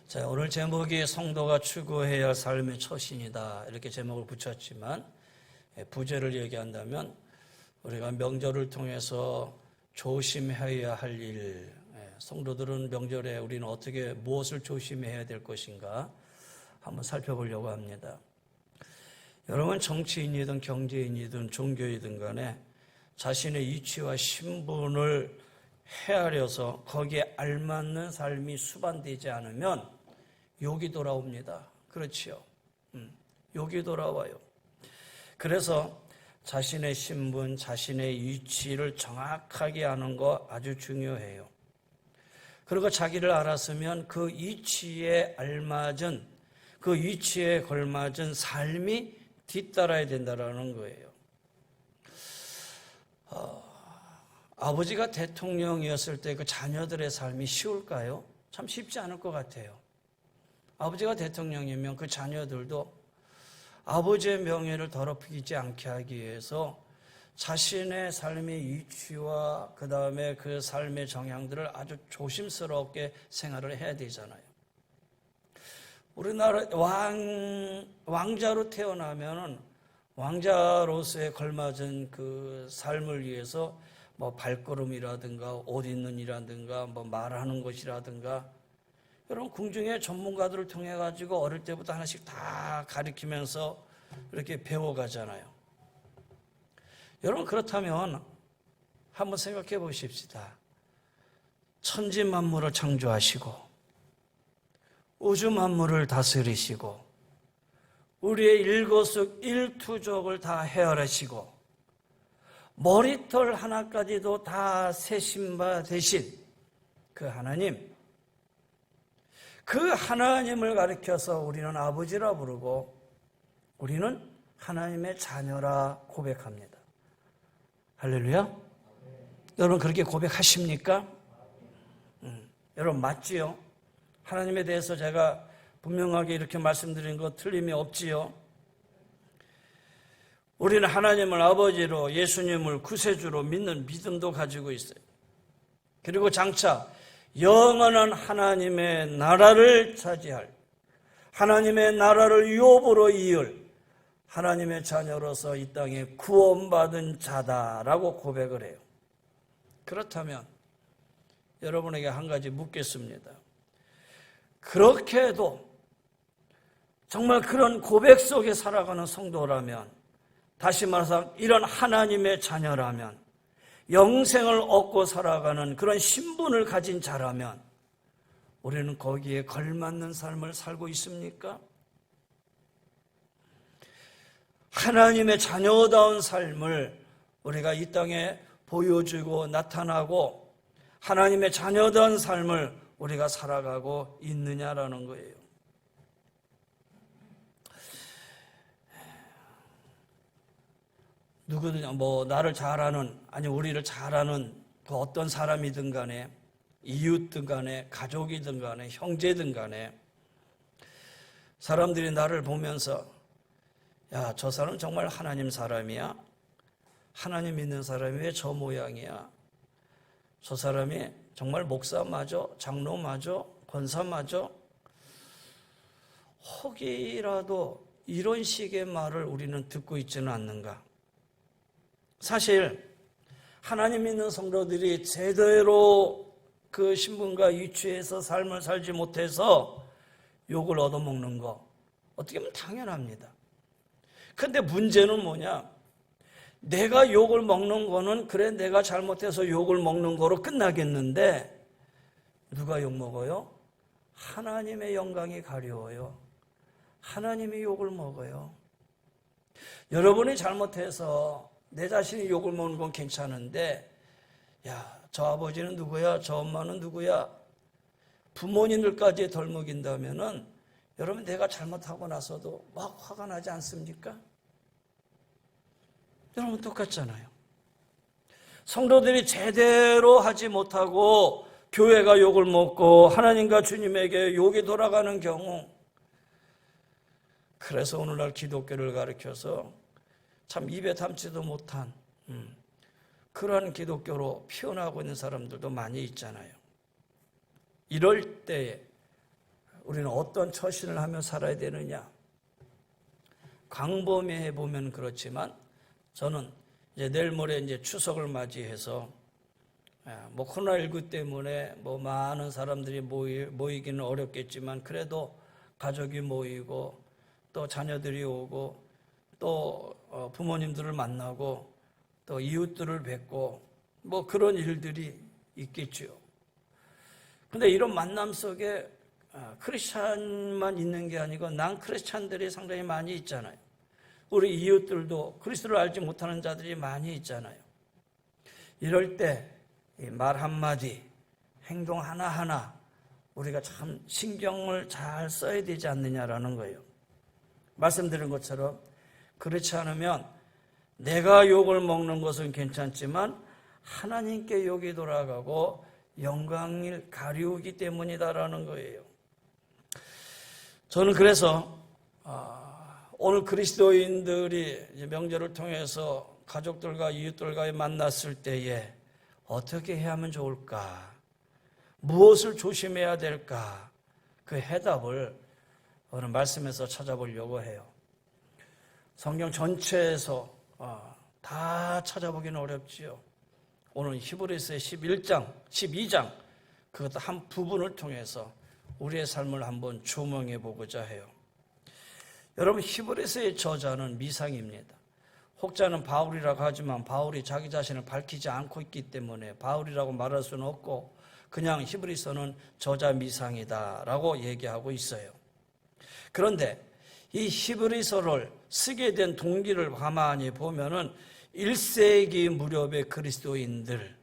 자, 오늘 제목이 성도가 추구해야 할 삶의 처신이다 이렇게 제목을 붙였지만 부제를 얘기한다면 우리가 명절을 통해서 조심해야 할 일, 성도들은 명절에 우리는 어떻게 무엇을 조심해야 될 것인가 한번 살펴보려고 합니다. 여러분 정치인이든 경제인이든 종교이든 간에 자신의 위치와 신분을 헤아려서 거기에 알맞는 삶이 수반되지 않으면 욕이 돌아옵니다. 그렇지요. 욕이 돌아와요. 그래서 자신의 신분, 자신의 위치를 정확하게 아는 거 아주 중요해요. 그리고 자기를 알았으면 그 위치에 알맞은, 그 위치에 걸맞은 삶이 뒤따라야 된다는 거예요. 아버지가 대통령이었을 때 그 자녀들의 삶이 쉬울까요? 참 쉽지 않을 것 같아요. 아버지가 대통령이면 그 자녀들도 아버지의 명예를 더럽히지 않게 하기 위해서 자신의 삶의 위치와 그 다음에 그 삶의 정향들을 아주 조심스럽게 생활을 해야 되잖아요. 우리나라 왕자로 태어나면은 왕자로서의 걸맞은 그 삶을 위해서 뭐 발걸음이라든가 옷 입는 일이라든가 뭐 말하는 것이라든가 여러분 궁중의 전문가들을 통해 가지고 어릴 때부터 하나씩 다 가르치면서 이렇게 배워가잖아요. 여러분 그렇다면 한번 생각해 보십시다. 천지 만물을 창조하시고 우주 만물을 다스리시고 우리의 일거수일투족을 다 헤아리시고 머리털 하나까지도 다 세신 바 되신 그 하나님, 그 하나님을 가리켜서 우리는 아버지라 부르고 우리는 하나님의 자녀라 고백합니다. 할렐루야? 여러분 그렇게 고백하십니까? 여러분 맞지요? 하나님에 대해서 제가 분명하게 이렇게 말씀드린 거 틀림이 없지요? 우리는 하나님을 아버지로 예수님을 구세주로 믿는 믿음도 가지고 있어요. 그리고 장차 영원한 하나님의 나라를 차지할, 하나님의 나라를 유업으로 이을 하나님의 자녀로서 이 땅에 구원받은 자다라고 고백을 해요. 그렇다면 여러분에게 한 가지 묻겠습니다. 그렇게 해도 정말 그런 고백 속에 살아가는 성도라면, 다시 말해서 이런 하나님의 자녀라면, 영생을 얻고 살아가는 그런 신분을 가진 자라면 우리는 거기에 걸맞는 삶을 살고 있습니까? 하나님의 자녀다운 삶을 우리가 이 땅에 보여주고 나타나고 하나님의 자녀다운 삶을 우리가 살아가고 있느냐라는 거예요. 누구든 뭐 나를 잘 아는, 아니 우리를 잘 아는 그 어떤 사람이든 간에, 이웃든 간에, 가족이든 간에, 형제든 간에 사람들이 나를 보면서 야, 저 사람 정말 하나님 사람이야? 하나님 믿는 사람이 왜 저 모양이야? 저 사람이 정말 목사 맞아? 장로 맞아? 권사 맞아? 혹이라도 이런 식의 말을 우리는 듣고 있지는 않는가? 사실 하나님 믿는 성도들이 제대로 그 신분과 위치에서 삶을 살지 못해서 욕을 얻어먹는 거 어떻게 보면 당연합니다. 그런데 문제는 뭐냐? 내가 욕을 먹는 거는 그래 내가 잘못해서 욕을 먹는 거로 끝나겠는데 누가 욕 먹어요? 하나님의 영광이 가려워요. 하나님이 욕을 먹어요. 여러분이 잘못해서 내 자신이 욕을 먹는 건 괜찮은데 야, 저 아버지는 누구야? 저 엄마는 누구야? 부모님들까지 덜먹인다면은 여러분 내가 잘못하고 나서도 막 화가 나지 않습니까? 여러분 똑같잖아요. 성도들이 제대로 하지 못하고 교회가 욕을 먹고 하나님과 주님에게 욕이 돌아가는 경우, 그래서 오늘날 기독교를 가르쳐서 참 입에 담지도 못한 그러한 기독교로 표현하고 있는 사람들도 많이 있잖아요. 이럴 때에 우리는 어떤 처신을 하며 살아야 되느냐? 광범위해 보면 그렇지만 저는 이제 내일 모레 이제 추석을 맞이해서 코로나19 때문에 많은 사람들이 모이기는 어렵겠지만 그래도 가족이 모이고 또 자녀들이 오고 또 부모님들을 만나고 또 이웃들을 뵙고 그런 일들이 있겠죠. 근데 이런 만남 속에 크리스찬만 있는 게 아니고 난 크리스찬들이 상당히 많이 있잖아요. 우리 이웃들도 그리스도를 알지 못하는 자들이 많이 있잖아요. 이럴 때 말 한마디, 행동 하나하나 우리가 참 신경을 잘 써야 되지 않느냐라는 거예요. 말씀드린 것처럼 그렇지 않으면 내가 욕을 먹는 것은 괜찮지만 하나님께 욕이 돌아가고 영광을 가리우기 때문이다라는 거예요. 저는 그래서 오늘 그리스도인들이 명절을 통해서 가족들과 이웃들과 만났을 때에 어떻게 해야 하면 좋을까? 무엇을 조심해야 될까? 그 해답을 오늘 말씀에서 찾아보려고 해요. 성경 전체에서 다 찾아보기는 어렵지요. 오늘 히브리서의 11장, 12장 그것도 한 부분을 통해서 우리의 삶을 한번 조명해 보고자 해요. 여러분, 히브리서의 저자는 미상입니다. 혹자는 바울이라고 하지만 바울이 자기 자신을 밝히지 않고 있기 때문에 바울이라고 말할 수는 없고 그냥 히브리서는 저자 미상이다라고 얘기하고 있어요. 그런데 이 히브리서를 쓰게 된 동기를 가만히 보면은 1세기 무렵의 그리스도인들,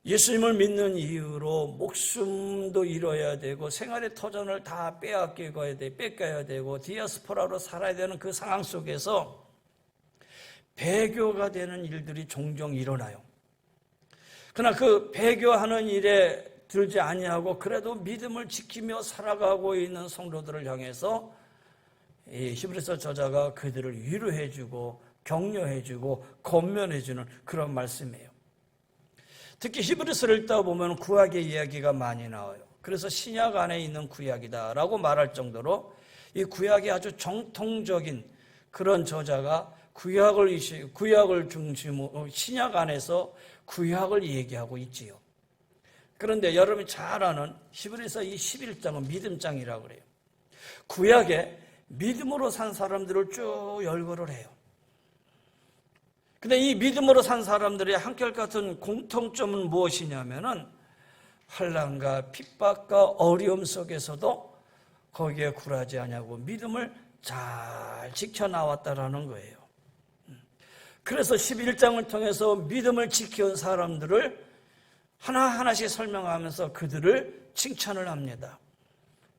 예수님을 믿는 이유로 목숨도 잃어야 되고 생활의 터전을 다 뺏겨야 되고 디아스포라로 살아야 되는 그 상황 속에서 배교가 되는 일들이 종종 일어나요. 그러나 그 배교하는 일에 들지 아니하고 그래도 믿음을 지키며 살아가고 있는 성도들을 향해서 이 히브리서 저자가 그들을 위로해주고 격려해주고 권면해주는 그런 말씀이에요. 특히 히브리서를 읽다 보면 구약의 이야기가 많이 나와요. 그래서 신약 안에 있는 구약이다라고 말할 정도로 이 구약이 아주 정통적인 그런 저자가 구약을 중심으로 신약 안에서 구약을 얘기하고 있지요. 그런데 여러분이 잘 아는 히브리서 이 11장은 믿음장이라고 그래요. 구약에 믿음으로 산 사람들을 쭉 열거를 해요. 근데 이 믿음으로 산 사람들의 한결같은 공통점은 무엇이냐면은 환난과 핍박과 어려움 속에서도 거기에 굴하지 않냐고 믿음을 잘 지켜나왔다라는 거예요. 그래서 11장을 통해서 믿음을 지켜온 사람들을 하나하나씩 설명하면서 그들을 칭찬을 합니다.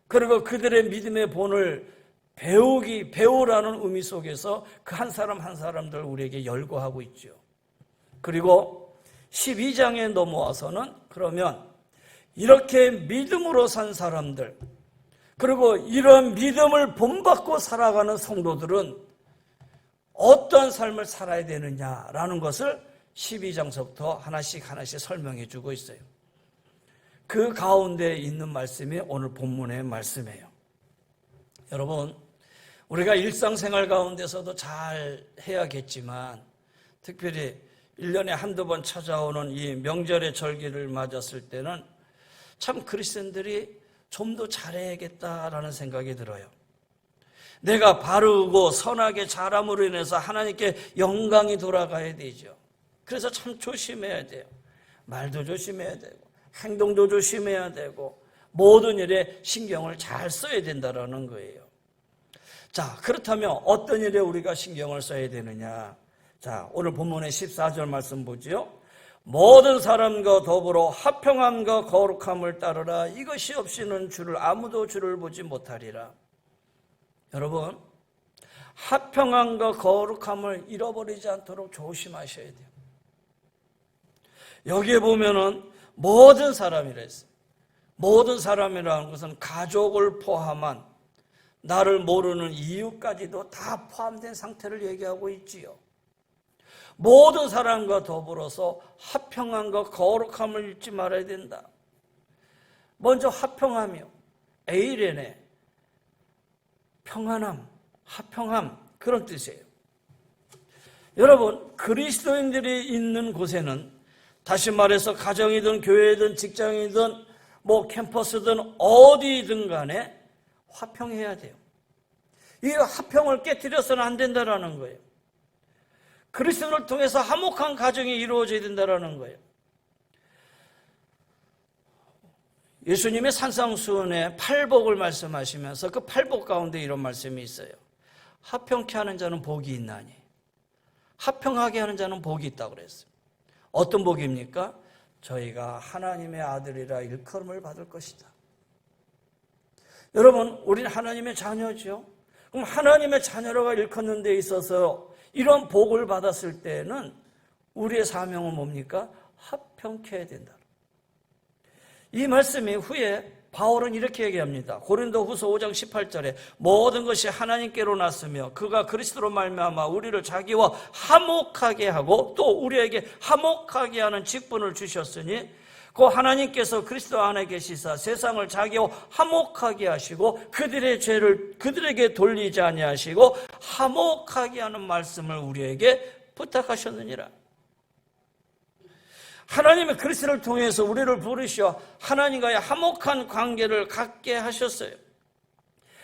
그리고 그들의 믿음의 본을 배우라는 의미 속에서 그 한 사람 한 사람들 우리에게 열거하고 있죠. 그리고 12장에 넘어와서는 그러면 이렇게 믿음으로 산 사람들, 그리고 이런 믿음을 본받고 살아가는 성도들은 어떤 삶을 살아야 되느냐라는 것을 12장서부터 하나씩 설명해 주고 있어요. 그 가운데 있는 말씀이 오늘 본문의 말씀이에요. 여러분, 우리가 일상생활 가운데서도 잘 해야겠지만 특별히 1년에 한두 번 찾아오는 이 명절의 절기를 맞았을 때는 참 그리스도인들이 좀 더 잘해야겠다라는 생각이 들어요. 내가 바르고 선하게 잘함으로 인해서 하나님께 영광이 돌아가야 되죠. 그래서 참 조심해야 돼요. 말도 조심해야 되고 행동도 조심해야 되고 모든 일에 신경을 잘 써야 된다는 거예요. 자, 그렇다면 어떤 일에 우리가 신경을 써야 되느냐? 자, 오늘 본문의 14절 말씀 보지요. 모든 사람과 더불어 화평함과 거룩함을 따르라. 이것이 없이는 아무도 주를 보지 못하리라. 여러분, 화평함과 거룩함을 잃어버리지 않도록 조심하셔야 돼요. 여기에 보면은 모든 사람이라 했어요. 모든 사람이라는 것은 가족을 포함한 나를 모르는 이유까지도 다 포함된 상태를 얘기하고 있지요. 모든 사람과 더불어서 화평함과 거룩함을 잃지 말아야 된다. 먼저 화평하며 에이레네, 평안함, 화평함, 그런 뜻이에요. 여러분, 그리스도인들이 있는 곳에는 다시 말해서 가정이든 교회든 직장이든 캠퍼스든 어디든 간에 화평해야 돼요. 이 화평을 깨뜨려서는 안 된다는 거예요. 그리스도를 통해서 화목한 가정이 이루어져야 된다는 거예요. 예수님의 산상수훈의 팔복을 말씀하시면서 그 팔복 가운데 이런 말씀이 있어요. 화평케 하는 자는 복이 있나니, 화평하게 하는 자는 복이 있다고 그랬어요. 어떤 복입니까? 저희가 하나님의 아들이라 일컬음을 받을 것이다. 여러분, 우리는 하나님의 자녀죠. 그럼 하나님의 자녀라고 일컫는 데 있어서 이런 복을 받았을 때는 우리의 사명은 뭡니까? 화평케 해야 된다. 이 말씀이 후에 바울은 이렇게 얘기합니다. 고린도후서 5장 18절에 모든 것이 하나님께로 났으며 그가 그리스도로 말미암아 우리를 자기와 화목하게 하고 또 우리에게 화목하게 하는 직분을 주셨으니 그 하나님께서 그리스도 안에 계시사 세상을 자기와 화목하게 하시고 그들의 죄를 그들에게 돌리지 아니하시고 화목하게 하는 말씀을 우리에게 부탁하셨느니라. 하나님의 그리스도를 통해서 우리를 부르셔 하나님과의 화목한 관계를 갖게 하셨어요.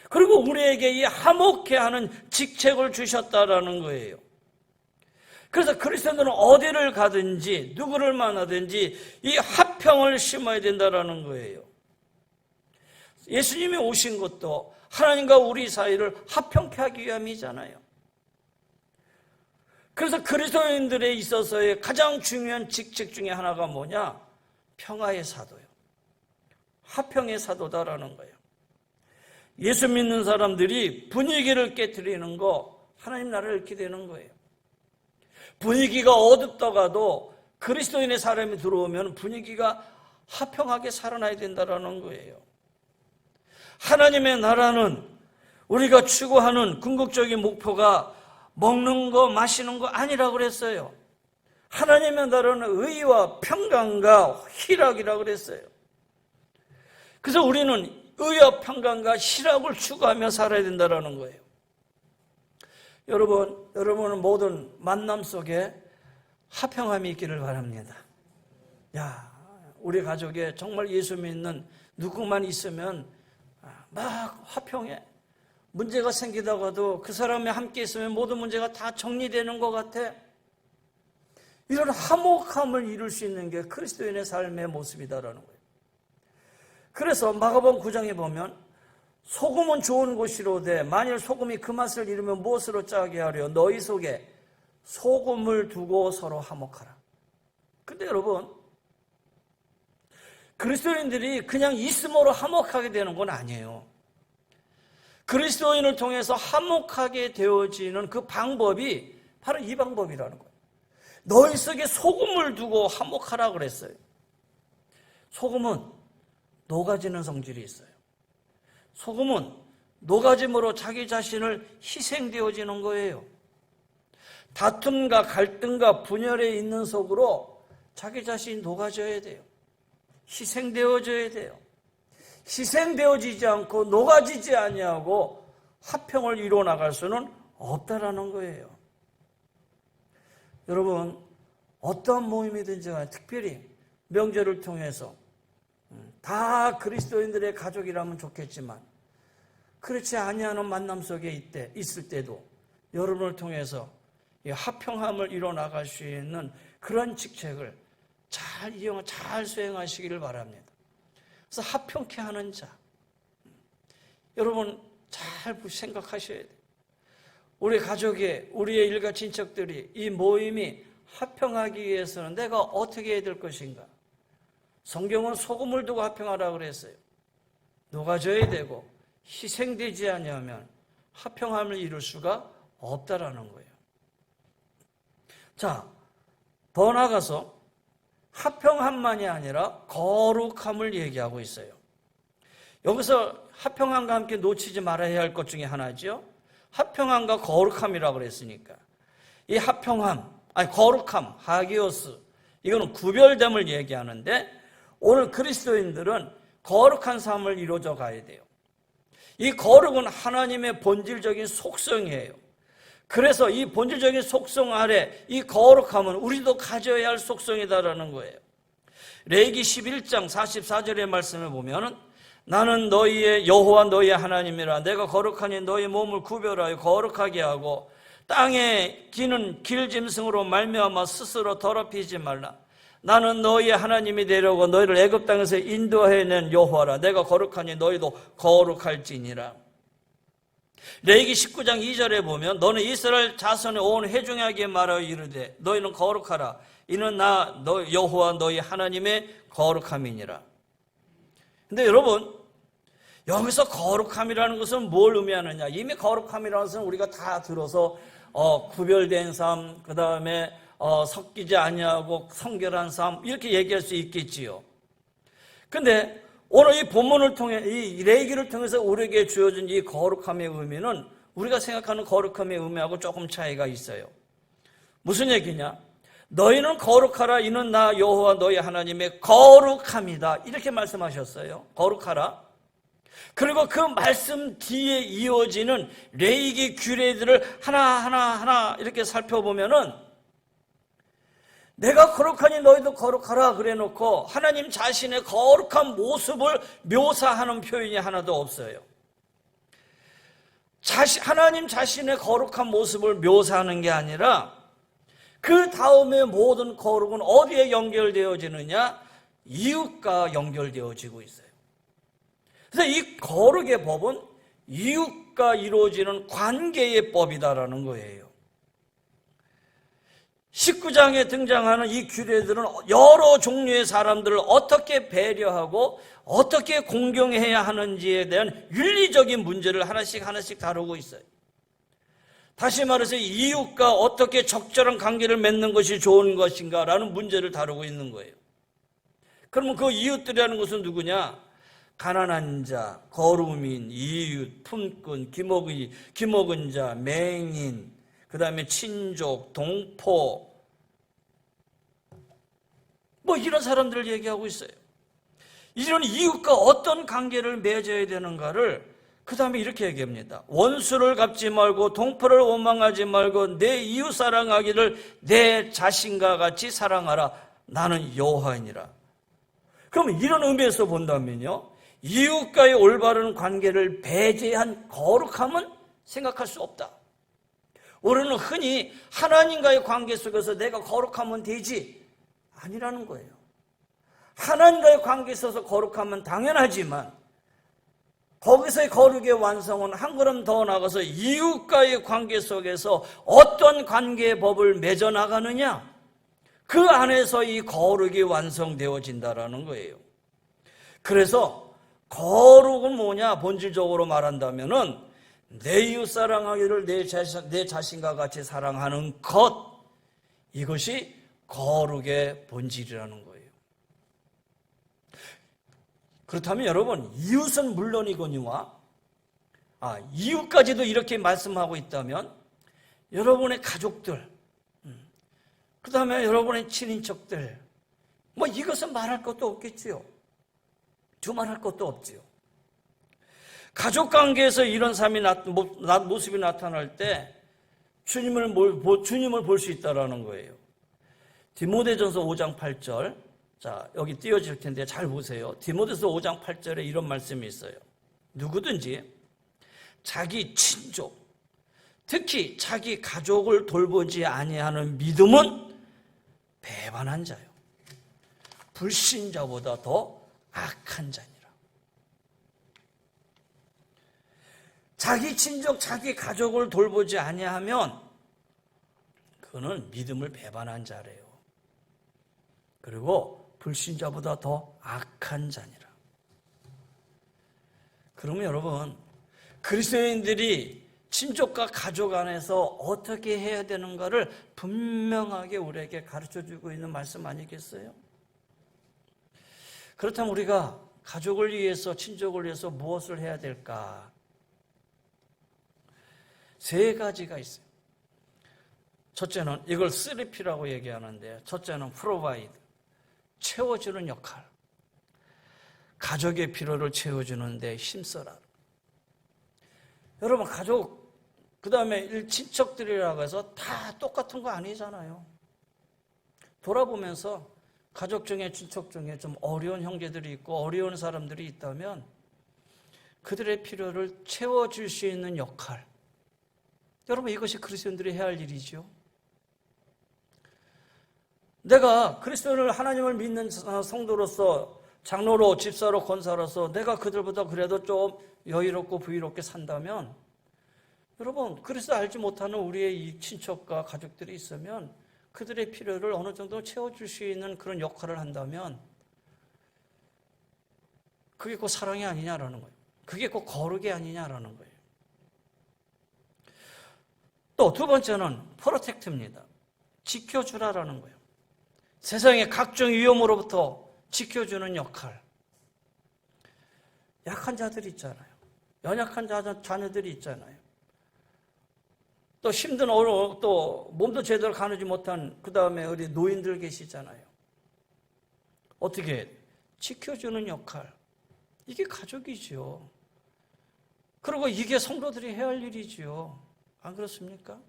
그리고 우리에게 이 화목케 하는 직책을 주셨다라는 거예요. 그래서 그리스도인들은 어디를 가든지 누구를 만나든지 이 화평을 심어야 된다라는 거예요. 예수님이 오신 것도 하나님과 우리 사이를 화평케 하기 위함이잖아요. 그래서 그리스도인들에 있어서의 가장 중요한 직책 중에 하나가 뭐냐? 평화의 사도요. 화평의 사도다라는 거예요. 예수 믿는 사람들이 분위기를 깨트리는 거 하나님 나라를 기대는 거예요. 분위기가 어둡다가도 그리스도인의 사람이 들어오면 분위기가 화평하게 살아나야 된다는 거예요. 하나님의 나라는 우리가 추구하는 궁극적인 목표가 먹는 거 마시는 거 아니라고 그랬어요. 하나님의 나라는 의와 평강과 희락이라고 그랬어요. 그래서 우리는 의와 평강과 희락을 추구하며 살아야 된다는 거예요. 여러분은 모든 만남 속에 화평함이 있기를 바랍니다. 우리 가족에 정말 예수 믿는 누구만 있으면 막 화평해. 문제가 생기다가도 그 사람이 함께 있으면 모든 문제가 다 정리되는 것 같아. 이런 화목함을 이룰 수 있는 게 그리스도인의 삶의 모습이다라는 거예요. 그래서 마가복음 9장에 보면 소금은 좋은 것이로되 만일 소금이 그 맛을 잃으면 무엇으로 짜게 하려? 너희 속에 소금을 두고 서로 화목하라. 근데 여러분, 그리스도인들이 그냥 있음으로 화목하게 되는 건 아니에요. 그리스도인을 통해서 화목하게 되어지는 그 방법이 바로 이 방법이라는 거예요. 너희 속에 소금을 두고 화목하라 그랬어요. 소금은 녹아지는 성질이 있어요. 소금은 녹아짐으로 자기 자신을 희생되어지는 거예요. 다툼과 갈등과 분열에 있는 속으로 자기 자신이 녹아져야 돼요. 희생되어져야 돼요. 희생되어지지 않고 녹아지지 아니하고 화평을 이루어 나갈 수는 없다라는 거예요. 여러분, 어떠한 모임이든지 간에 특별히 명절을 통해서 다 그리스도인들의 가족이라면 좋겠지만 그렇지 아니하는 만남 속에 있을 때도 여러분을 통해서 이 화평함을 이루어 나갈 수 있는 그런 직책을 잘 수행하시기를 바랍니다. 그래서 화평케 하는 자, 여러분 잘 생각하셔야 돼요. 우리 가족이, 우리의 일가 친척들이 이 모임이 화평하기 위해서는 내가 어떻게 해야 될 것인가? 성경은 소금을 두고 화평하라고 그랬어요. 녹아져야 되고 희생되지 아니하면 화평함을 이룰 수가 없다라는 거예요. 자, 더 나아가서 화평함만이 아니라 거룩함을 얘기하고 있어요. 여기서 화평함과 함께 놓치지 말아야 할 것 중에 하나죠. 화평함과 거룩함이라고 그랬으니까 이 거룩함, 하기오스, 이거는 구별됨을 얘기하는데 오늘 그리스도인들은 거룩한 삶을 이루어져 가야 돼요. 이 거룩은 하나님의 본질적인 속성이에요. 그래서 이 본질적인 속성 아래 이 거룩함은 우리도 가져야 할 속성이다라는 거예요. 레위기 11장 44절의 말씀을 보면 나는 너희의 여호와 너희의 하나님이라 내가 거룩하니 너희 몸을 구별하여 거룩하게 하고 땅에 기는 길짐승으로 말미암아 스스로 더럽히지 말라. 나는 너희의 하나님이 되려고 너희를 애굽 땅에서 인도해낸 여호와라. 내가 거룩하니 너희도 거룩할지니라. 레위기 19장 2절에 보면 너는 이스라엘 자손의 온 회중에게 말하여 이르되 너희는 거룩하라. 이는 나 여호와 너희 하나님의 거룩함이니라. 근데 여러분, 여기서 거룩함이라는 것은 뭘 의미하느냐? 이미 거룩함이라는 것은 우리가 다 들어서 구별된 삶, 그 다음에 섞이지 아니하고 성결한 삶, 이렇게 얘기할 수 있겠지요. 근데 오늘 이 본문을 통해, 이 레위기를 통해서 우리에게 주어진 이 거룩함의 의미는 우리가 생각하는 거룩함의 의미하고 조금 차이가 있어요. 무슨 얘기냐? 너희는 거룩하라. 이는 나 여호와 너희 하나님의 거룩함이다. 이렇게 말씀하셨어요. 거룩하라. 그리고 그 말씀 뒤에 이어지는 레위기 규례들을 하나하나 이렇게 살펴보면은 내가 거룩하니 너희도 거룩하라 그래 놓고 하나님 자신의 거룩한 모습을 묘사하는 표현이 하나도 없어요. 하나님 자신의 거룩한 모습을 묘사하는 게 아니라 그 다음에 모든 거룩은 어디에 연결되어지느냐? 이웃과 연결되어지고 있어요. 그래서 이 거룩의 법은 이웃과 이루어지는 관계의 법이다라는 거예요. 19장에 등장하는 이 규례들은 여러 종류의 사람들을 어떻게 배려하고 어떻게 공경해야 하는지에 대한 윤리적인 문제를 하나씩 다루고 있어요. 다시 말해서 이웃과 어떻게 적절한 관계를 맺는 것이 좋은 것인가라는 문제를 다루고 있는 거예요. 그러면 그 이웃들이라는 것은 누구냐? 가난한 자, 거루민, 이웃, 품꾼, 기먹은 자, 맹인, 그 다음에 친족, 동포, 뭐 이런 사람들을 얘기하고 있어요. 이런 이웃과 어떤 관계를 맺어야 되는가를 그 다음에 이렇게 얘기합니다. 원수를 갚지 말고 동포를 원망하지 말고 내 이웃 사랑하기를 내 자신과 같이 사랑하라. 나는 여호와이니라. 그럼 이런 의미에서 본다면요, 이웃과의 올바른 관계를 배제한 거룩함은 생각할 수 없다. 우리는 흔히 하나님과의 관계 속에서 내가 거룩하면 되지, 아니라는 거예요. 하나님과의 관계에 있어서 거룩하면 당연하지만 거기서의 거룩의 완성은 한 걸음 더 나가서 이웃과의 관계 속에서 어떤 관계의 법을 맺어 나가느냐, 그 안에서 이 거룩이 완성되어진다라는 거예요. 그래서 거룩은 뭐냐? 본질적으로 말한다면은 내 이웃 사랑하기를 내 자신과 같이 사랑하는 것, 이것이 거룩의 본질이라는 거예요. 그렇다면 여러분, 이웃은 물론이거니와 이웃까지도 이렇게 말씀하고 있다면 여러분의 가족들, 그 다음에 여러분의 친인척들, 뭐 이것은 말할 것도 없겠지요. 두말할 것도 없지요. 가족관계에서 이런 삶이 모습이 나타날 때 주님을 볼 수 있다는 거예요. 디모데전서 5장 8절, 자, 여기 띄워질 텐데 잘 보세요. 디모데서 5장 8절에 이런 말씀이 있어요. 누구든지 자기 친족, 특히 자기 가족을 돌보지 아니하는 믿음은 배반한 자요, 불신자보다 더 악한 자니라. 자기 친족, 자기 가족을 돌보지 아니하면 그는 믿음을 배반한 자래요. 그리고 불신자보다 더 악한 자니라. 그러면 여러분, 그리스도인들이 친족과 가족 안에서 어떻게 해야 되는가를 분명하게 우리에게 가르쳐주고 있는 말씀 아니겠어요? 그렇다면 우리가 가족을 위해서, 친족을 위해서 무엇을 해야 될까? 세 가지가 있어요. 첫째는 이걸 3P라고 얘기하는데, 첫째는 provide, 채워주는 역할. 가족의 필요를 채워주는 데 힘써라. 여러분, 가족, 그 다음에 친척들이라고 해서 다 똑같은 거 아니잖아요. 돌아보면서 가족 중에, 친척 중에 좀 어려운 형제들이 있고 어려운 사람들이 있다면 그들의 필요를 채워줄 수 있는 역할, 여러분, 이것이 그리스도인들이 해야 할 일이죠. 내가 그리스도를, 하나님을 믿는 성도로서, 장로로, 집사로, 권사로서 내가 그들보다 그래도 좀 여유롭고 부유롭게 산다면, 여러분, 그리스도 알지 못하는 우리의 이 친척과 가족들이 있으면 그들의 필요를 어느 정도 채워줄 수 있는 그런 역할을 한다면 그게 꼭 사랑이 아니냐라는 거예요. 그게 꼭 거룩이 아니냐라는 거예요. 또 두 번째는 프로텍트입니다. 지켜주라라는 거예요. 세상의 각종 위험으로부터 지켜주는 역할. 약한 자들이 있잖아요. 연약한 자녀들이 있잖아요. 또 힘든 또 몸도 제대로 가누지 못한 그 다음에 우리 노인들 계시잖아요. 어떻게 지켜주는 역할. 이게 가족이죠. 그리고 이게 성도들이 해야 할 일이죠. 안 그렇습니까?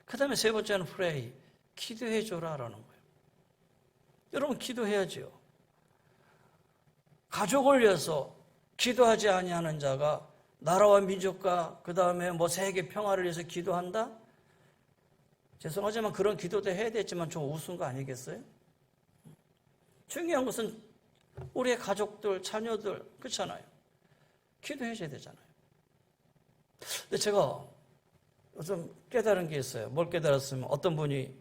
그 다음에 세 번째는 프레이, 기도해줘라라는 거예요. 여러분, 기도해야죠. 가족을 위해서 기도하지 아니하는 자가 나라와 민족과 그 다음에 세계 평화를 위해서 기도한다? 죄송하지만 그런 기도도 해야 되지만 좀 우스운 거 아니겠어요? 중요한 것은 우리의 가족들, 자녀들, 그렇잖아요. 기도해줘야 되잖아요. 근데 제가 좀 깨달은 게 있어요. 뭘 깨달았으면, 어떤 분이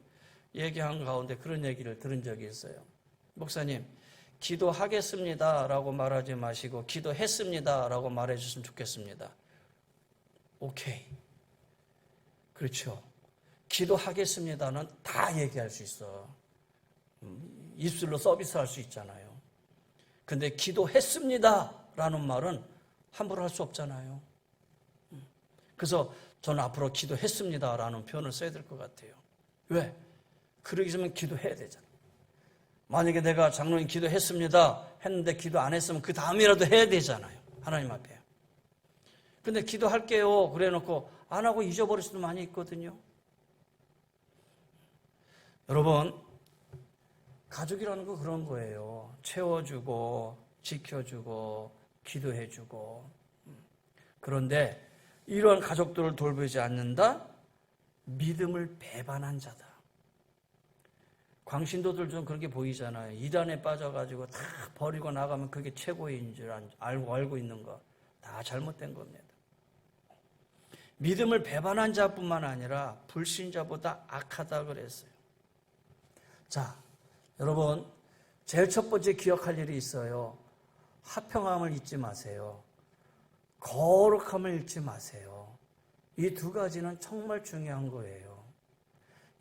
얘기한 가운데 그런 얘기를 들은 적이 있어요. 목사님, 기도하겠습니다 라고 말하지 마시고 기도했습니다 라고 말해 주셨으면 좋겠습니다. 오케이. 그렇죠. 기도하겠습니다는 다 얘기할 수 있어. 입술로 서비스할 수 있잖아요. 근데 기도했습니다 라는 말은 함부로 할 수 없잖아요. 그래서 저는 앞으로 기도했습니다 라는 표현을 써야 될 것 같아요. 왜? 그러기 전에 기도해야 되잖아요. 만약에 내가 장로님 기도했습니다 했는데 기도 안 했으면 그 다음이라도 해야 되잖아요. 하나님 앞에. 근데 기도할게요 그래 놓고 안 하고 잊어버릴 수도 많이 있거든요. 여러분, 가족이라는 거 그런 거예요. 채워주고 지켜주고 기도해주고. 그런데 이러한 가족들을 돌보지 않는다? 믿음을 배반한 자다. 광신도들 좀 그렇게 보이잖아요. 이단에 빠져가지고 다 버리고 나가면 그게 최고인 줄 알고 있는 거. 다 잘못된 겁니다. 믿음을 배반한 자뿐만 아니라 불신자보다 악하다 그랬어요. 자, 여러분, 제일 첫 번째 기억할 일이 있어요. 화평함을 잊지 마세요. 거룩함을 잃지 마세요. 이 두 가지는 정말 중요한 거예요.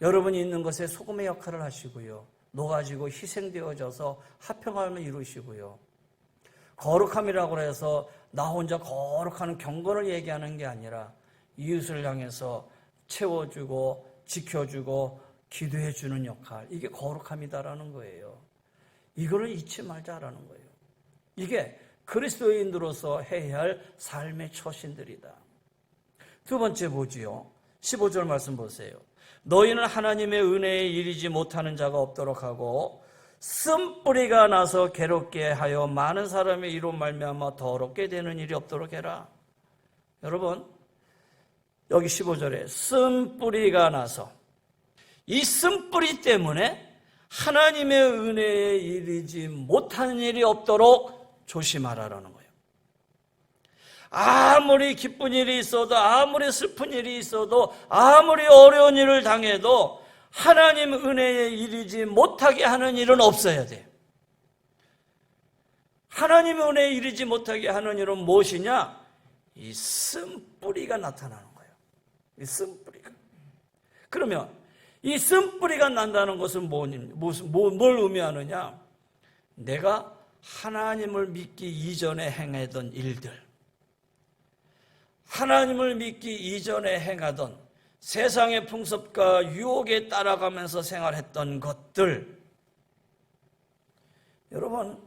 여러분이 있는 것에 소금의 역할을 하시고요. 녹아지고 희생되어져서 화평함을 이루시고요. 거룩함이라고 해서 나 혼자 거룩한 경건을 얘기하는 게 아니라 이웃을 향해서 채워주고 지켜주고 기도해주는 역할, 이게 거룩함이다라는 거예요. 이거를 잊지 말자라는 거예요. 이게 그리스도인으로서 해야 할 삶의 처신들이다. 두 번째 보지요. 15절 말씀 보세요. 너희는 하나님의 은혜에 이르지 못하는 자가 없도록 하고 쓴뿌리가 나서 괴롭게 하여 많은 사람의 이로 말미암아 더럽게 되는 일이 없도록 해라. 여러분, 여기 15절에 쓴뿌리가 나서, 이 쓴뿌리 때문에 하나님의 은혜에 이르지 못하는 일이 없도록 조심하라라는 거예요. 아무리 기쁜 일이 있어도, 아무리 슬픈 일이 있어도, 아무리 어려운 일을 당해도 하나님 은혜에 이르지 못하게 하는 일은 없어야 돼요. 하나님 은혜에 이르지 못하게 하는 일은 무엇이냐? 이 쓴뿌리가 나타나는 거예요. 이 쓴뿌리가. 그러면 이 쓴뿌리가 난다는 것은 뭘 의미하느냐? 내가 하나님을 믿기 이전에 행하던 일들, 하나님을 믿기 이전에 행하던 세상의 풍습과 유혹에 따라가면서 생활했던 것들, 여러분,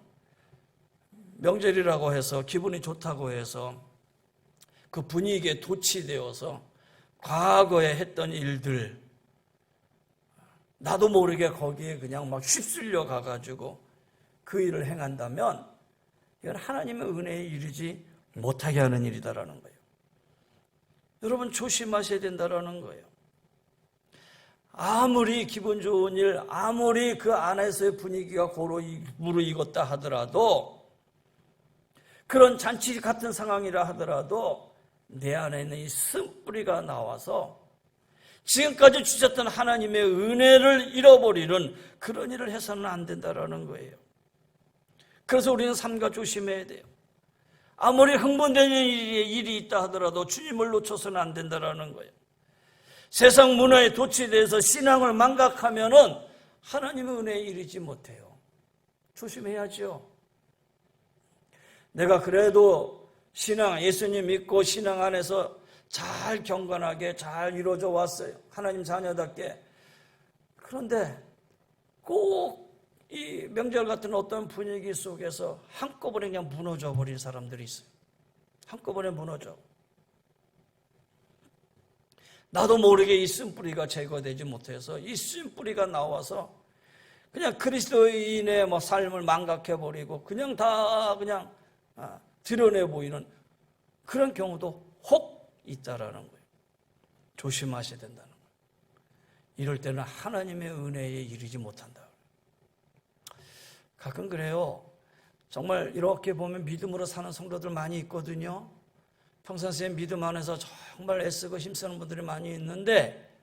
명절이라고 해서 기분이 좋다고 해서 그 분위기에 도취되어서 과거에 했던 일들, 나도 모르게 거기에 그냥 막 휩쓸려 가가지고 그 일을 행한다면 이건 하나님의 은혜에 이르지 못하게 하는 일이다라는 거예요. 여러분, 조심하셔야 된다라는 거예요. 아무리 기분 좋은 일, 아무리 그 안에서의 분위기가 무르익었다 하더라도, 그런 잔치 같은 상황이라 하더라도 내 안에 있는 이 쓴뿌리가 나와서 지금까지 주셨던 하나님의 은혜를 잃어버리는 그런 일을 해서는 안 된다라는 거예요. 그래서 우리는 삼가 조심해야 돼요. 아무리 흥분되는 일이 있다 하더라도 주님을 놓쳐서는 안 된다라는 거예요. 세상 문화에 도취돼서 신앙을 망각하면은 하나님의 은혜에 이르지 못해요. 조심해야죠. 내가 그래도 신앙, 예수님 믿고 신앙 안에서 잘 경건하게 잘 이루어져 왔어요. 하나님 자녀답게. 그런데 꼭 이 명절 같은 어떤 분위기 속에서 한꺼번에 그냥 무너져 버린 사람들이 있어요. 한꺼번에 무너져. 나도 모르게 이 쓴뿌리가 제거되지 못해서 이 쓴뿌리가 나와서 그냥 그리스도인의 삶을 망각해버리고 그냥 다 그냥 드러내 보이는 그런 경우도 혹 있다라는 거예요. 조심하셔야 된다는 거예요. 이럴 때는 하나님의 은혜에 이르지 못한다. 가끔 그래요. 정말 이렇게 보면 믿음으로 사는 성도들 많이 있거든요. 평상시에 믿음 안에서 정말 애쓰고 힘쓰는 분들이 많이 있는데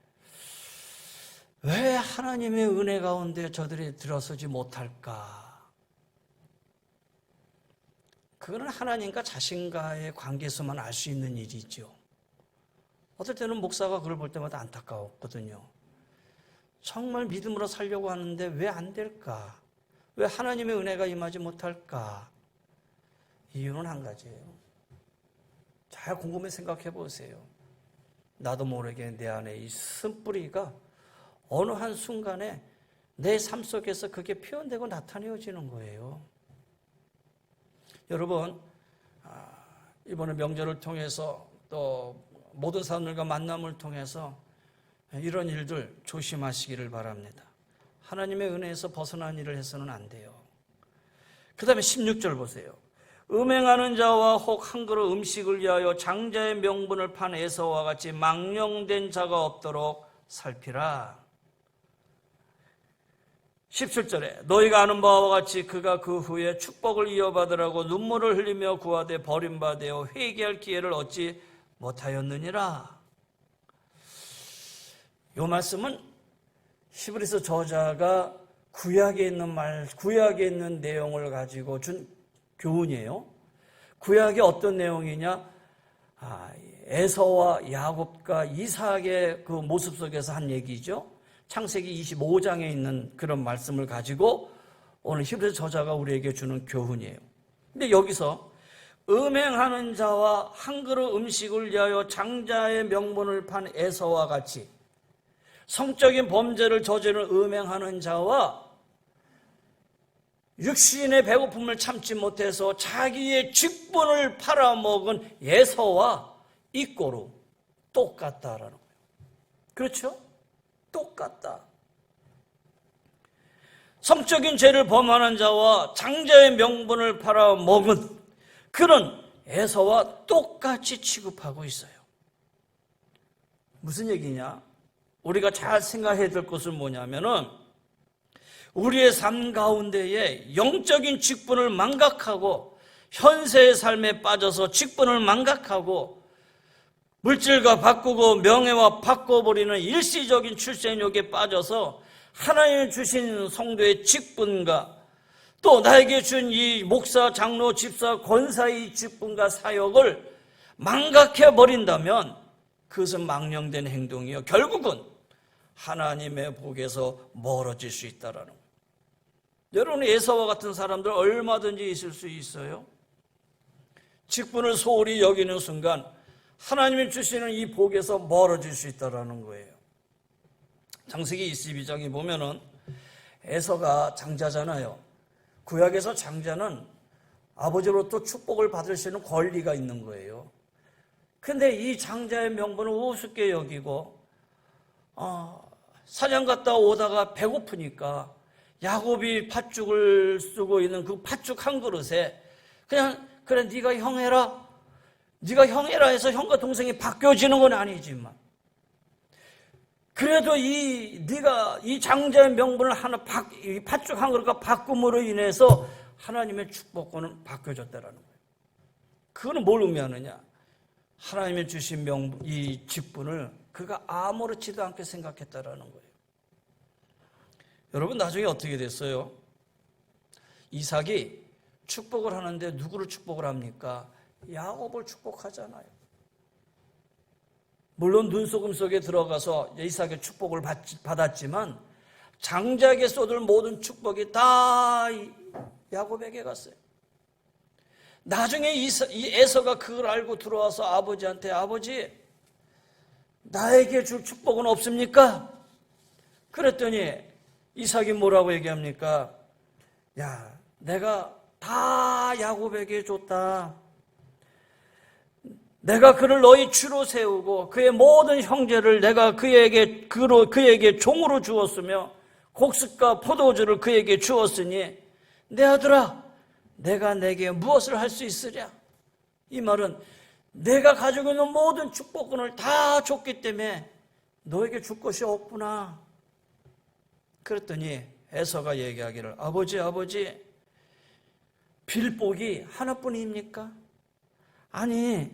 왜 하나님의 은혜 가운데 저들이 들어서지 못할까? 그거는 하나님과 자신과의 관계에서만 알 수 있는 일이죠. 어떨 때는 목사가 그걸 볼 때마다 안타까웠거든요. 정말 믿음으로 살려고 하는데 왜 안 될까? 왜 하나님의 은혜가 임하지 못할까? 이유는 한 가지예요. 잘 곰곰이 생각해 보세요. 나도 모르게 내 안에 이 쓴뿌리가 어느 한순간에 내 삶 속에서 그게 표현되고 나타내어지는 거예요. 여러분, 이번에 명절을 통해서 또 모든 사람들과 만남을 통해서 이런 일들 조심하시기를 바랍니다. 하나님의 은혜에서 벗어난 일을 해서는 안 돼요. 그 다음에 16절 보세요. 음행하는 자와 혹 한 그릇 음식을 위하여 장자의 명분을 판 에서와 같이 망령된 자가 없도록 살피라. 17절에 너희가 아는 바와 같이 그가 그 후에 축복을 이어받으라고 눈물을 흘리며 구하되 버림받아 회개할 기회를 얻지 못하였느니라. 이 말씀은 히브리서 저자가 구약에 있는 내용을 가지고 준 교훈이에요. 구약이 어떤 내용이냐? 에서와 야곱과 이삭의 그 모습 속에서 한 얘기죠. 창세기 25장에 있는 그런 말씀을 가지고 오늘 히브리서 저자가 우리에게 주는 교훈이에요. 근데 여기서 음행하는 자와 한 그릇 음식을 위하여 장자의 명분을 판 에서와 같이 성적인 범죄를 저지르는 음행하는 자와 육신의 배고픔을 참지 못해서 자기의 직분을 팔아먹은 에서와 이꼬로 똑같다라는 거예요. 그렇죠? 똑같다. 성적인 죄를 범하는 자와 장자의 명분을 팔아먹은 그런 에서와 똑같이 취급하고 있어요. 무슨 얘기냐? 우리가 잘 생각해야 될 것은 뭐냐면은 우리의 삶 가운데에 영적인 직분을 망각하고 현세의 삶에 빠져서 직분을 망각하고 물질과 바꾸고 명예와 바꿔버리는 일시적인 출생욕에 빠져서 하나님 주신 성도의 직분과 또 나에게 준 이 목사, 장로, 집사, 권사의 직분과 사역을 망각해버린다면 그것은 망령된 행동이요. 결국은 하나님의 복에서 멀어질 수 있다라는 거예요. 여러분, 에서와 같은 사람들 얼마든지 있을 수 있어요. 직분을 소홀히 여기는 순간 하나님이 주시는 이 복에서 멀어질 수 있다라는 거예요. 창세기 22장에 보면은 에서가 장자잖아요. 구약에서 장자는 아버지로부터 축복을 받을 수 있는 권리가 있는 거예요. 근데 이 장자의 명분을 우습게 여기고 사냥 갔다 오다가 배고프니까 야곱이 팥죽을 쓰고 있는 그 팥죽 한 그릇에 그냥 그래 네가 형해라, 네가 형해라 해서 형과 동생이 바뀌어지는 건 아니지만 그래도 네가 이 장자의 명분을 이 팥죽 한 그릇과 바꿈으로 인해서 하나님의 축복권은 바뀌어졌다라는 거예요. 그거는 뭘 의미하느냐? 하나님이 주신 이 직분을 그가 아무렇지도 않게 생각했다라는 거예요. 여러분 나중에 어떻게 됐어요? 이삭이 축복을 하는데 누구를 축복을 합니까? 야곱을 축복하잖아요. 물론 눈속임 속에 들어가서 이삭의 축복을 받았지만 장자에게 쏟을 모든 축복이 다 야곱에게 갔어요. 나중에 이 에서가 그걸 알고 들어와서 아버지한테 아버지 나에게 줄 축복은 없습니까? 그랬더니 이삭이 뭐라고 얘기합니까? 야, 내가 다 야곱에게 줬다. 내가 그를 너희 주로 세우고 그의 모든 형제를 내가 그에게 종으로 주었으며 곡식과 포도주를 그에게 주었으니 내 아들아 내가 내게 무엇을 할 수 있으랴? 이 말은 내가 가지고 있는 모든 축복권을 다 줬기 때문에 너에게 줄 것이 없구나. 그랬더니 에서가 얘기하기를 아버지 빌복이 하나뿐입니까? 아니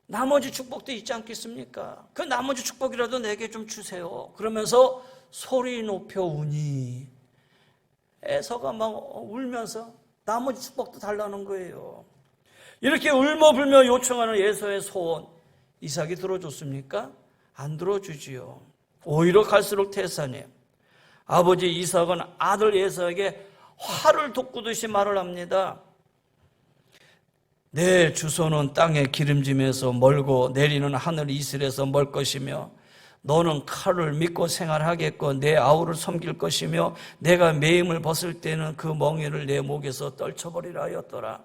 나머지 축복도 있지 않겠습니까? 그 나머지 축복이라도 내게 좀 주세요. 그러면서 소리 높여 우니 에서가 막 울면서 나머지 축복도 달라는 거예요. 이렇게 울며불며 요청하는 에서의 소원 이삭이 들어줬습니까? 안 들어주지요. 오히려 갈수록 태산이에요. 아버지 이삭은 아들 에서에게 화를 돋구듯이 말을 합니다. 내 주소는 땅의 기름짐에서 멀고 내리는 하늘 이슬에서 멀 것이며 너는 칼을 믿고 생활하겠고 내 아우를 섬길 것이며 내가 매임을 벗을 때는 그 멍에를 내 목에서 떨쳐버리라 하였더라.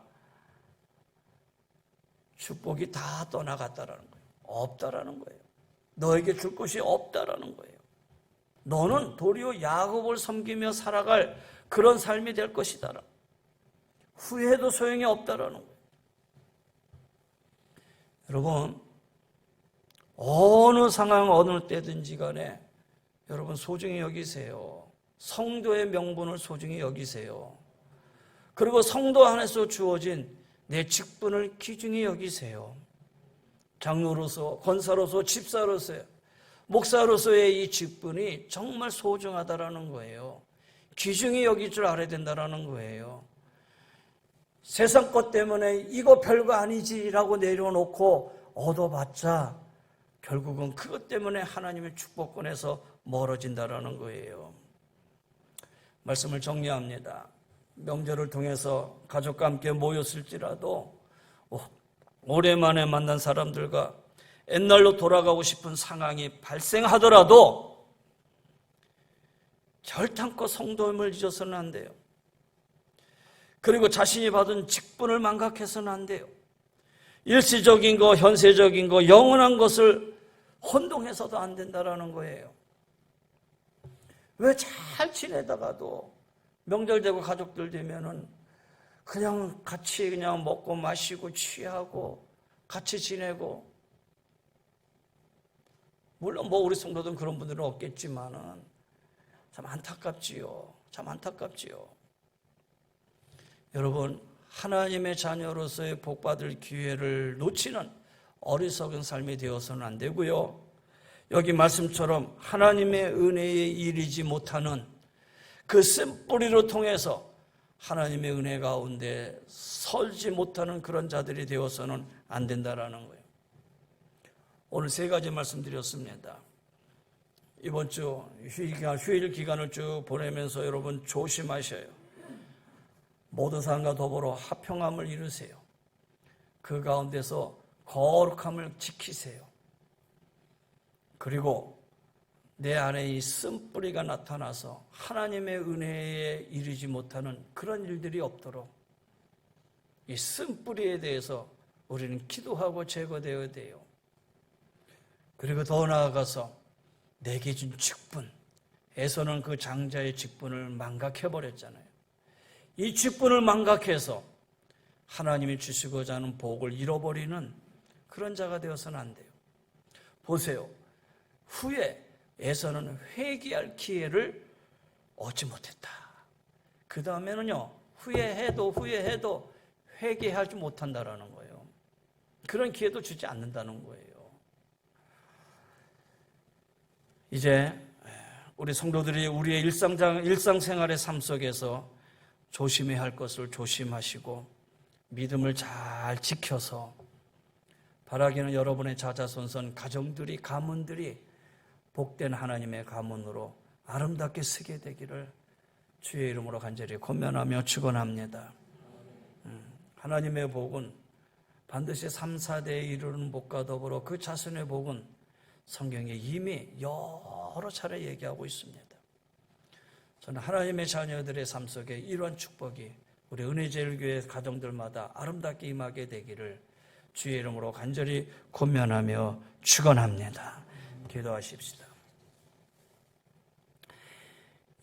축복이 다 떠나갔다라는 거예요. 없다라는 거예요. 너에게 줄 것이 없다라는 거예요. 너는 도리어 야곱을 섬기며 살아갈 그런 삶이 될 것이다. 후회해도 소용이 없다라는 거예요. 여러분 어느 상황 어느 때든지 간에 여러분 소중히 여기세요. 성도의 명분을 소중히 여기세요. 그리고 성도 안에서 주어진 내 직분을 귀중히 여기세요. 장로로서, 권사로서, 집사로서, 목사로서의 이 직분이 정말 소중하다라는 거예요. 귀중히 여길 줄 알아야 된다라는 거예요. 세상 것 때문에 이거 별거 아니지라고 내려놓고 얻어봤자 결국은 그것 때문에 하나님의 축복권에서 멀어진다라는 거예요. 말씀을 정리합니다. 명절을 통해서 가족과 함께 모였을지라도 오랜만에 만난 사람들과 옛날로 돌아가고 싶은 상황이 발생하더라도 결탄코 성도임을 잊어서는 안 돼요. 그리고 자신이 받은 직분을 망각해서는 안 돼요. 일시적인 거, 현세적인 거, 영원한 것을 혼동해서도 안 된다라는 거예요. 왜 잘 지내다가도 명절 되고 가족들 되면은 그냥 같이 그냥 먹고 마시고 취하고 같이 지내고, 물론 뭐 우리 성도들은 그런 분들은 없겠지만은 참 안타깝지요. 참 안타깝지요. 여러분, 하나님의 자녀로서의 복받을 기회를 놓치는 어리석은 삶이 되어서는 안 되고요. 여기 말씀처럼 하나님의 은혜에 이르지 못하는 그 쓴뿌리로 통해서 하나님의 은혜 가운데 설지 못하는 그런 자들이 되어서는 안 된다라는 거예요. 오늘 세 가지 말씀드렸습니다. 이번 주 휴일 기간을 쭉 보내면서 여러분 조심하셔요. 모든 사람과 더불어 화평함을 이루세요. 그 가운데서 거룩함을 지키세요. 그리고 내 안에 이 쓴뿌리가 나타나서 하나님의 은혜에 이르지 못하는 그런 일들이 없도록 이 쓴뿌리에 대해서 우리는 기도하고 제거되어야 돼요. 그리고 더 나아가서 내게 준 직분, 에서는 그 장자의 직분을 망각해버렸잖아요. 이 직분을 망각해서 하나님이 주시고자 하는 복을 잃어버리는 그런 자가 되어서는 안 돼요. 보세요. 후에 에서는 회개할 기회를 얻지 못했다. 그 다음에는요, 후회해도 회개하지 못한다라는 거예요. 그런 기회도 주지 않는다는 거예요. 이제 우리 성도들이 우리의 일상생활의 삶 속에서 조심해야 할 것을 조심하시고 믿음을 잘 지켜서 바라기는 여러분의 자자손손 가정들이, 가문들이 복된 하나님의 가문으로 아름답게 서게 되기를 주의 이름으로 간절히 권면하며 축원합니다. 하나님의 복은 반드시 3, 4대에 이르는 복과 더불어 그 자손의 복은 성경에 이미 여러 차례 얘기하고 있습니다. 저는 하나님의 자녀들의 삶 속에 이러한 축복이 우리 은혜제일교회 가정들마다 아름답게 임하게 되기를 주의 이름으로 간절히 권면하며 축원합니다. 기도하십시다.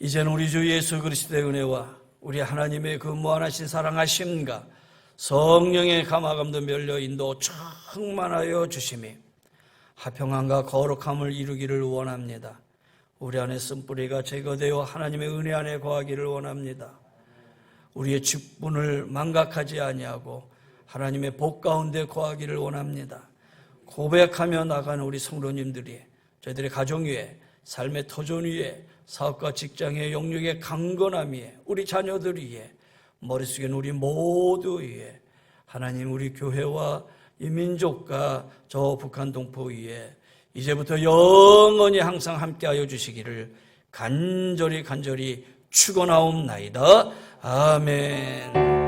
이제는 우리 주 예수 그리스도의 은혜와 우리 하나님의 그 무한하신 사랑하심과 성령의 감화감도 멸려 인도 충만하여 주심이 화평함과 거룩함을 이루기를 원합니다. 우리 안에 쓴뿌리가 제거되어 하나님의 은혜 안에 거하기를 원합니다. 우리의 직분을 망각하지 아니하고 하나님의 복 가운데 거하기를 원합니다. 고백하며 나가는 우리 성도님들이 저희들의 가정 위에, 삶의 터전 위에, 사업과 직장의 영역의 강건함 위에, 우리 자녀들 위에, 머릿속에 우리 모두 위에, 하나님 우리 교회와 이 민족과 저 북한 동포 위에 이제부터 영원히 항상 함께하여 주시기를 간절히 축원하옵나이다. 아멘.